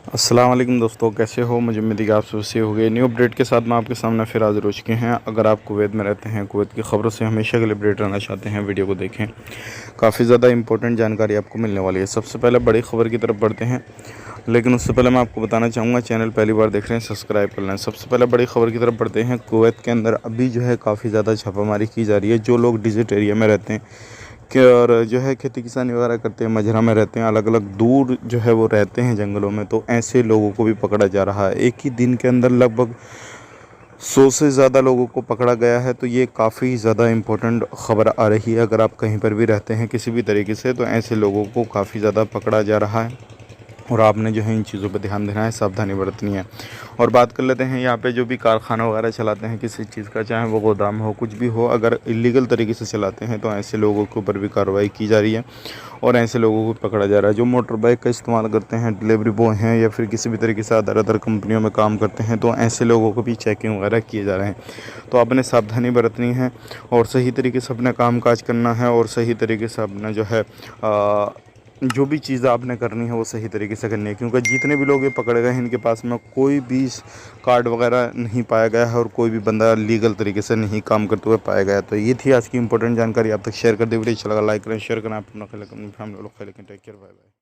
अस्सलाम वालेकुम दोस्तों, कैसे हो? मुझे उम्मीद है कि आप सबसे हो गए। न्यू अपडेट के साथ मैं आपके सामने फिर हाज़िर हो चुके हैं। अगर आप कुवैत में रहते हैं, कुवैत की ख़बरों से हमेशा के लिए अपडेट रहना चाहते हैं, वीडियो को देखें। काफ़ी ज़्यादा इंपॉर्टेंट जानकारी आपको मिलने वाली है। सबसे पहले बड़ी ख़बर की तरफ बढ़ते हैं, लेकिन उससे पहले मैं आपको बताना चाहूँगा, चैनल पहली बार देख रहे हैं सब्सक्राइब कर लें। सबसे पहले बड़ी ख़बर की तरफ बढ़ते हैं। कुवैत के अंदर अभी जो है काफ़ी ज़्यादा छापामारी की जा रही है। जो लोग डिजिट एरिया में रहते हैं कि और जो है खेती किसानी वगैरह करते हैं, मजरा में रहते हैं, अलग अलग दूर जो है वो रहते हैं जंगलों में, तो ऐसे लोगों को भी पकड़ा जा रहा है। एक ही दिन के अंदर लगभग 100 से ज़्यादा लोगों को पकड़ा गया है। तो ये काफ़ी ज़्यादा इम्पोर्टेंट ख़बर आ रही है। अगर आप कहीं पर भी रहते हैं किसी भी तरीके से, तो ऐसे लोगों को काफ़ी ज़्यादा पकड़ा जा रहा है और आपने जो है इन चीज़ों पर ध्यान देना है, सावधानी बरतनी है। और बात कर लेते हैं यहाँ पे जो भी कारखाना वगैरह चलाते हैं किसी चीज़ का, चाहे वो गोदाम हो, कुछ भी हो, अगर इलीगल तरीके से चलाते हैं तो ऐसे लोगों के ऊपर भी कार्रवाई की जा रही है और ऐसे लोगों को पकड़ा जा रहा है। जो मोटर बाइक का इस्तेमाल करते हैं, डिलीवरी बॉय हैं या फिर किसी भी तरीके से अदर अदर कंपनियों में काम करते हैं, तो ऐसे लोगों को भी चेकिंग वगैरह किए जा रहे हैं। तो आपने सावधानी बरतनी है और सही तरीके से अपना काम काज करना है और सही तरीके से अपना जो है जो भी चीज़ आपने करनी है वो सही तरीके से करनी है, क्योंकि जितने भी लोग ये पकड़े गए हैं इनके पास में कोई भी कार्ड वगैरह नहीं पाया गया है और कोई भी बंदा लीगल तरीके से नहीं काम करते हुए पाया गया। तो ये थी आज की इंपॉर्टेंट जानकारी, आप तक शेयर कर दी। वीडियो अच्छा लगा लाइक करें, शेयर करें। आप अपना ख्याल रखें, अपनी फैमिली वालों का ख्याल रखें। Take care, bye bye.